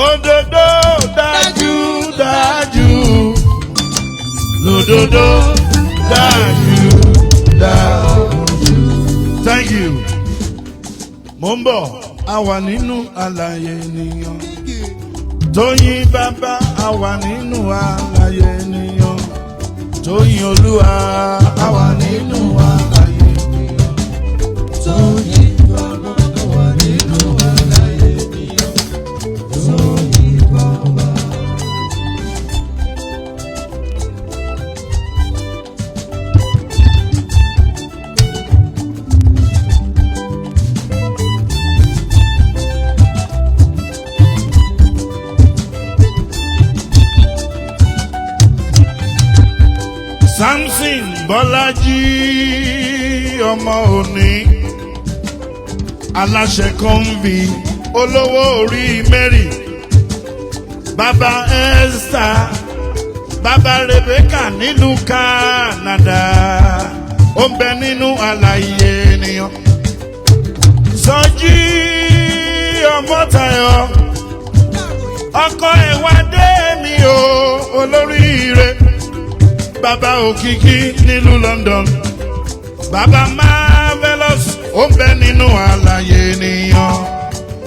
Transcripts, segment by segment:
òdodo dájú dájú lódodo dájú dájú. Thank you. Mo ń bọ̀, a wà nínú àlàyé ènìyàn. Tóyìn bàbá, a wà nínú àlàyé ènìyàn. Tóyìn Olúwa, a wà nínú àlàyé ènìyàn. Tóyìn bàbá, a wà nínú àlàyé ènìyàn. Tóyìn bàbá. Samson Bọ́lájí ọmọ òní aláṣẹ kọ́ńbì olówó orí Mary bàbá Esther bàbá Rebecca nílùú Canada ó ń bẹ nínú àlàyé ènìyàn. Sọjí Ọmọ́tayọ̀ ọkọ ẹ̀wá dé mi o olóríire. Bàbá Òkìkí nílùú London bàbá Marvelous ó ń bẹ nínú àlàyé ènìyàn.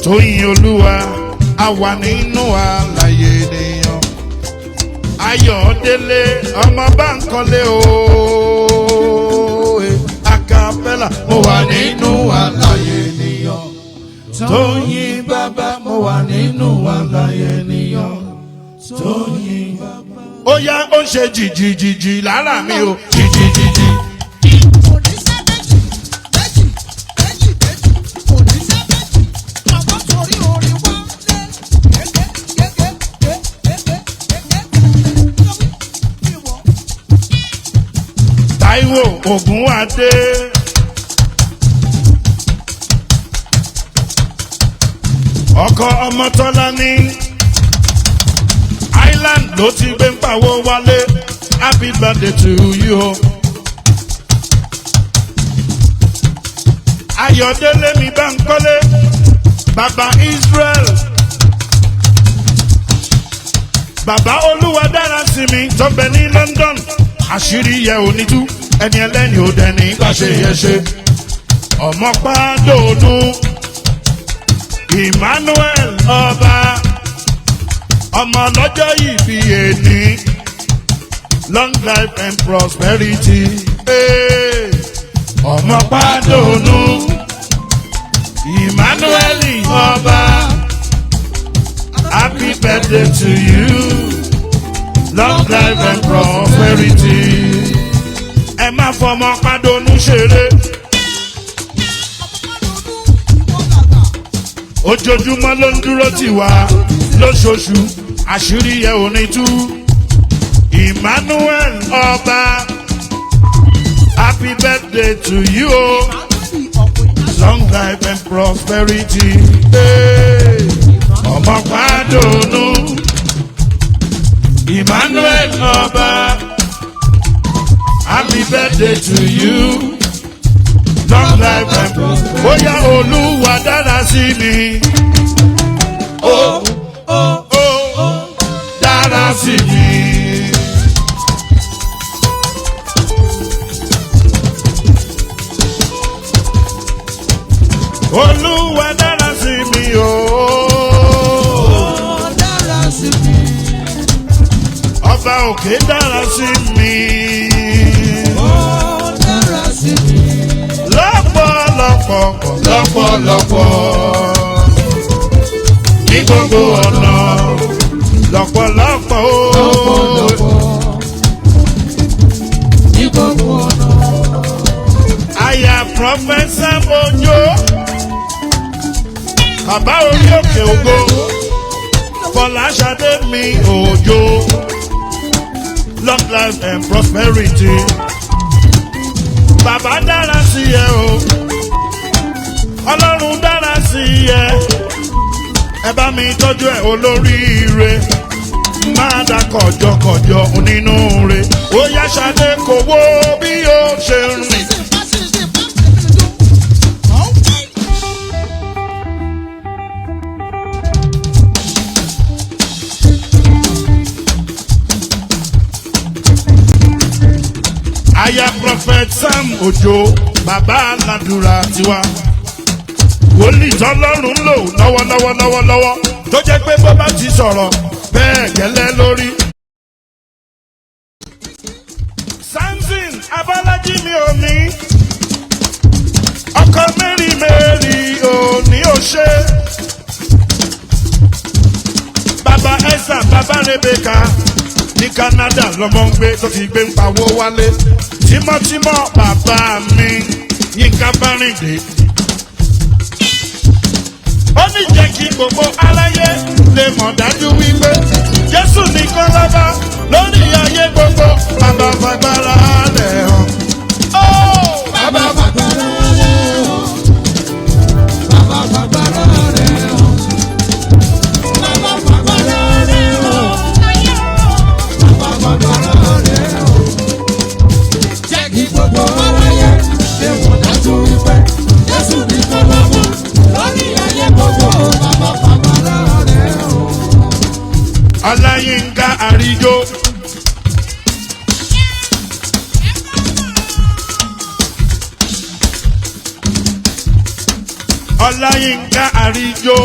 Tóyìn Olúwa a wà nínú àlàyé ènìyàn. Ayọ̀délé ọmọ Bánkọ́lé o acapella mo wà nínú àlàyé ènìyàn. Tóyìn bàbá mo wà nínú àlàyé ènìyàn. Tóyìn bàbá. Ó yá ó ń ṣe jìjìjìjì lára mi o jìjìjìjì. Táíwò Ògúnwádé ọkọ Ọmọ́tọ́lá ní Island ló ti gbé ń pawó wálé. Happy birthday to you. Ayọ̀délé mi Bánkọ́lé bàbá Israel bàbá Olúwa dára sí mi tó bẹ ní London. Àṣírí yẹ onítú ẹni ẹlẹ́ni ò dẹni gbàṣẹ yẹ ṣe. Ọmọ Pàdónú Emmanuel ọba ọmọ lọ́jọ́ yìí bí ẹni long life and prosperity. Ọmọ Pàdónú Emmanuel ọba happy birthday to you long life and prosperity. Ẹ má fọmọ Pàdónú ṣeré. Ojoojúmọ́ ló ń dúró tì wá lóṣooṣù. Àṣírí yẹ ò ní tú. Emmanuel ọba happy birthday to you long life and prosperity. Ọmọ Pàdónú Emmanuel ọba happy birthday to you long life and prosperity. Bóyá Olúwa dára sí mi. Dára sí mi. Olúwa dára sí mi o. Dára sí mi. Ọba òkè dára sí mi. Dára sí mi. Lọ́pọ̀lọpọ̀ ní gbogbo ọ̀nà lọ́pọ̀lọpọ̀ ní gbogbo ọ̀nà. Aya Prọfẹsà Òjó bàbá orí òkè ògo Fọláṣadé mi Òjó long life and prosperity. Bàbá dára sí ẹ o, Ọlọ́run dára sí ẹ. Ẹ bá mi tọ́jú ẹ olóríire, máa dá kọjọkọjọ onínúure. Ó yá Ṣadé kò wo bí ó ṣe rìn. òjò bàbá aládùúrà tiwa. Wòlíì tọ́lọ́run ń lò lọ́wọ́lọ́wọ́ tó jẹ́ pé bó bá ti sọ̀rọ̀ bẹ́ẹ̀ gẹ́lẹ́ lórí. Samson Abọ́lájí mi ò ní ọkọ mẹ́rin ò ní ò ṣe. Bàbá Esther bàbá Rebecca ní Canada lọ́mọ ń gbé tó ti gbé ń pawó wálé. Tímọ́tímọ́ bàbá mi Yínká Bárìndé. Ó ní jẹ́ kí gbogbo aráyé lè mọ̀ dájú wípé Jésù nìkan lọ́ba lórí ayé gbogbo. Bàbá fagbára rẹ̀ hàn. Bàbá fagbára rẹ̀ hàn. Bàbá fagbára rẹ̀ hàn. Bàbá fagbára rẹ̀ hàn. Bàbá fagbára rẹ̀ hàn. Jẹ́ kí gbogbo aráyé lè mọ̀ dájú wípé Jésù nìkan lọ́ba lórí ayé gbogbo. Bàbá fagbára rẹ̀ hàn. Ọláyínká Àríjó. Ọláyínká Àríjó.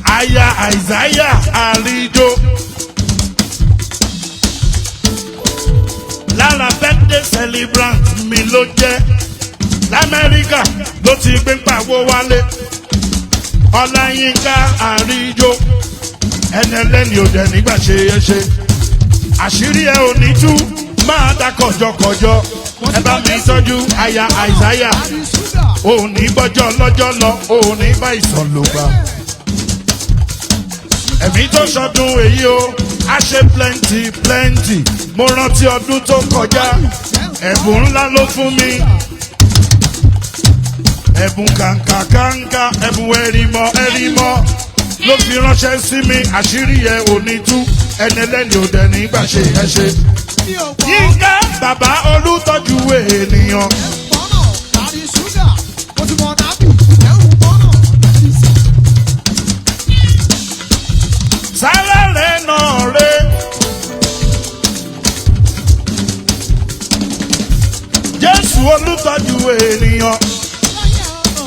Aya Àìsáyà Àríjó. Lára birthday celebrant mi ló jẹ́. L'Amẹ́ríkà ló ti gbé ń pawó wálé. Ọláyínká Àríjó. Ẹni ẹlẹ́ni ò dẹ̀ nígbà ṣe é ṣe. Àṣírí ẹ ò ní tú máa dá kọjọkọjọ. Ẹ bá mi tọ́jú aya Àìsáyà. Òun ní bọ́jọ́ lọ́jọ́ lọ, òun ní bá ìsàn ló gbà. Ẹ̀mí tó ṣọdún èyí o, a ṣe plenty. Mo rántí ọdún tó kọjá, ẹ̀bùn ńlá ló fún mi. Ẹ̀bùn kàǹkà, ẹ̀bùn ẹ̀rìmọ̀ ló fi ránṣẹ́ sí mi. Àṣírí ẹ̀ ò ní tú, ẹni ẹlẹ́ni ò dẹ̀ nígbà ṣe ẹ ṣe. Yínká bàbá olùtọ́jú ènìyàn. Sára rẹ̀ náà rẹ̀. Jésù olùtọ́jú ènìyàn.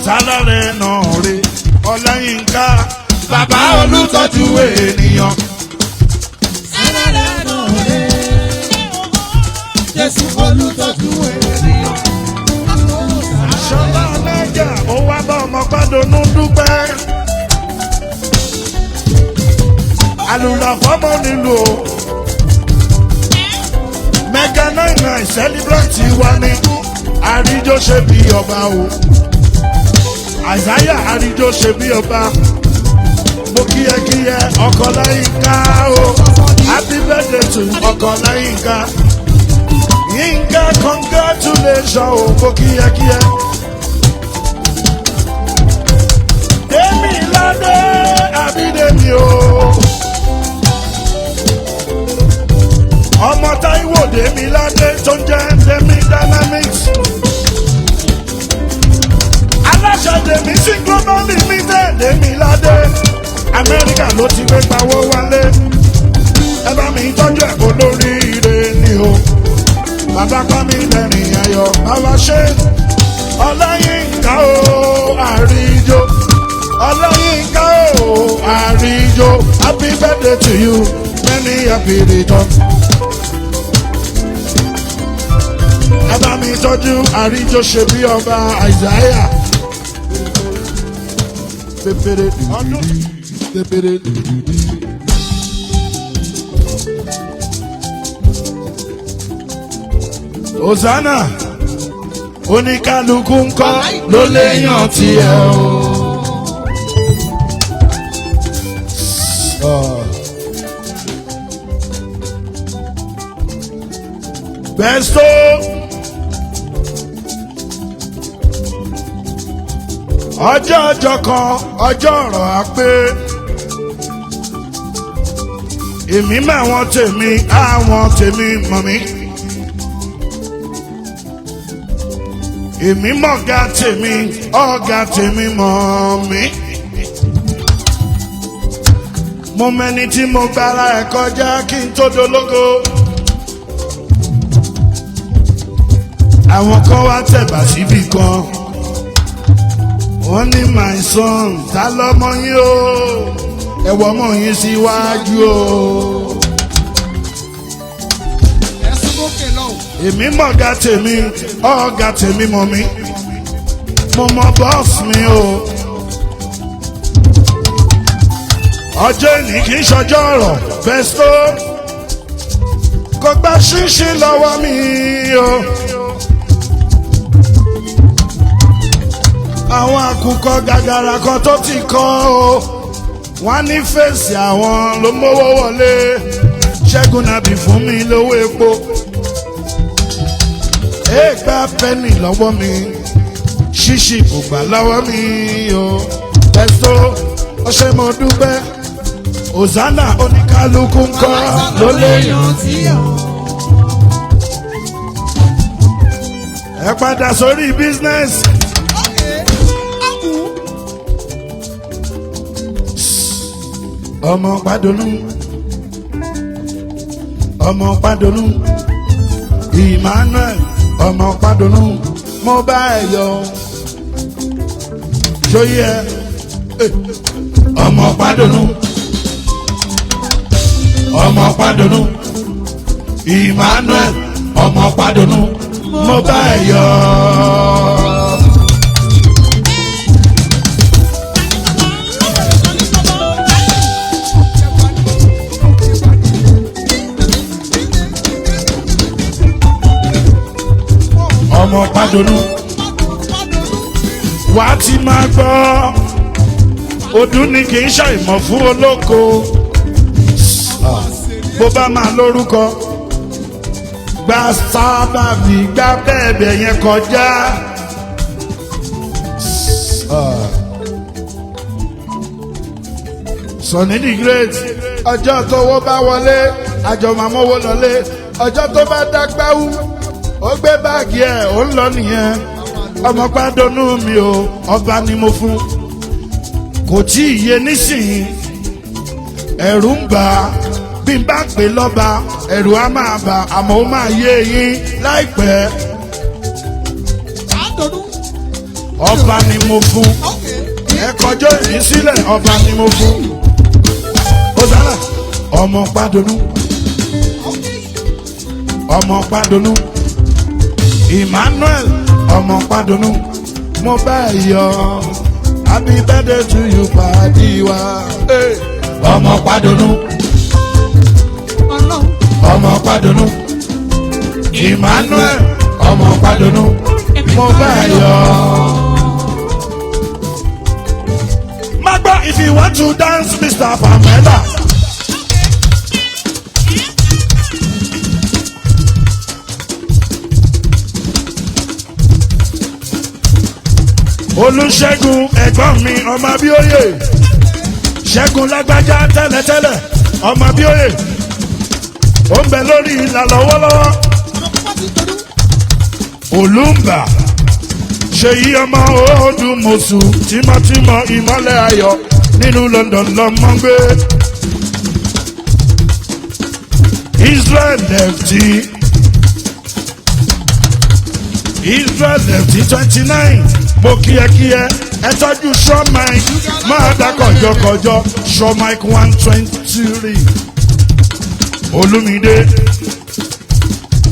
Sára rẹ̀ náà rẹ̀. Ọláyínká bàbá olùtọ́jú ènìyàn. Sára rẹ̀ náà rẹ̀. Jésù olùtọ́jú ènìyàn. Ṣọlá Mẹ́jà ó wá bá ọmọ gbádùnú dúpẹ́. Àlùlà fọ́mọ nílò Mega 99 celebrate wa ní Àríjó ṣe bí ọba o. Àìsáyà Àríjó ṣe bí ọba. Mo kíyẹ ọkọ Láyínká o. Happy birthday to ọkọ Láyínká. Yínká congratulations o. Mo kíyẹ. Dèmi ládé àbídèmí o. Ọmọ Táíwò Dèmi ládé tó ń jẹ́ Dèmi Dynamics. Aláṣẹ Dèmi sí Global Limited Dèmi ládé. Amẹ́ríkà ló ti gbé pawó wálé. Ẹ bá mi tọ́jú ẹ̀ olóríire ni o. Bàbá kọ́ mi lẹ́rìn ayọ̀ bàbá ṣe. Ọláyínká o Àríjó. Ọláyínká o Àríjó. Happy birthday to you. Many happy returns. Ẹ bá mi tọ́jú Àríjó ṣe bí ọba Àìsáyà. Hosanna oníkálukú ń kọ́ ló léyàn tiẹ̀ o. Besto ọjọ́ kan ọjọ́ ọ̀rọ̀ á pé èmi mọ̀ àwọn tèmi mọ̀ mí. Èmi mọ̀ ọ̀gá tèmi mọ̀ mí. Mo mẹ́ni tí mo gbára ẹ̀ kọjá kí n tó dológo. àwọn kan wá tẹ̀bà síbì kan wọ́n ní my son ta lọ́mọ yín o ẹ̀wọ̀ ọmọ yín síwájú o. èmi mọ̀ ọ̀gá tèmi ọ̀gá tèmi mọ̀ mí mo mọ bọ́ọ̀sì mi o. ọjọ́ ìní kì í ṣọjọ́ ọ̀rọ̀ Festo kò gbá ṣínṣín lọ́wọ́ mi o. àwọn àkùkọ gàgàrà kan tó ti kọ́ o wọ́n ní fèsì àwọn ló mówó wọlé Segun Nabi fún mi lówó epo èègbà pẹ́ẹ́nì lọ́wọ́ mi ṣíṣì kò gbà lọ́wọ́ mi o. Festo ọṣẹ mo dúpẹ́ Hosanna oníkálukú ń kọ́ ló léyàn tí o. ẹ padà sórí business. ọmọ Padonu ọmọ Padonu Emmanuel ọmọ Padonu mo bá ẹ yọ sóyè ẹ ọmọ Padonu ọmọ Padonu Emmanuel ọmọ Padonu mo bá ẹ yọ. ọmọ Padonu wà á ti máa gbọ́ ọdún ni kì í ṣàìmọ̀ fún olóko bó bá máa lórúkọ gba sábàbí gba bẹ́ẹ̀bẹ̀ yẹn kọjá. Sunny the Great ọjọ́ tówó bá wọlé àjọ màmówó lọlé ọjọ́ tó bá dágbáwú ó gbé báàgì ẹ̀ ó ń lọ nìyẹn. ọmọ Padonu mi o ọba ni mo fún kò tí ì yé nísìnyí ẹ̀rù ń bà á bí n bá pè lọ́ba ẹ̀rù á máa bà àmọ́ ó máa yé yín láìpẹ́. ọba ni mo fún ẹ kọjọ́ ìní sílẹ̀ ọba ni mo fún. Hosanna ọmọ Padonu ọmọ Padonu Emmanuel ọmọ Padonu mo bá ẹ yọ happy birthday to you pàdé wa. ọmọ Padonu ọmọ Padonu Emmanuel ọmọ Padonu mo bá ẹ yọ. má gbọ́ if you want to dance Mr. Pamela. Olúṣẹ́gun ẹ̀gbọ́n mi ọmọ Abíóyè Ṣẹ́gun Lágbájá tẹ́lẹ̀tẹ́lẹ̀ ọmọ Abíóyè ó ń bẹ lórí ìlà lọ́wọ́lọ́wọ́. Olúmbà Ṣèyí ọmọ Odùmọ̀ṣù tímọ́tímọ́ ìmọ́lẹ̀ ayọ̀ nínú London lọ́mọ gbé. Israel lefty 29 mo kíyẹkíyẹ ẹ tọ́jú Shaw Mike máa dá kọjọkọjọ Shaw Mike 123 Olúmídé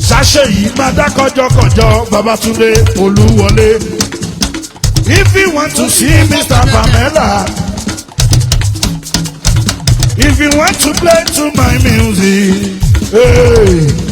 Ṣàṣeyìí máa dá kọjọkọjọ Babátúndé Olúwọlé. If you want to see Mr. Pamela, if you want to play to my music, hey.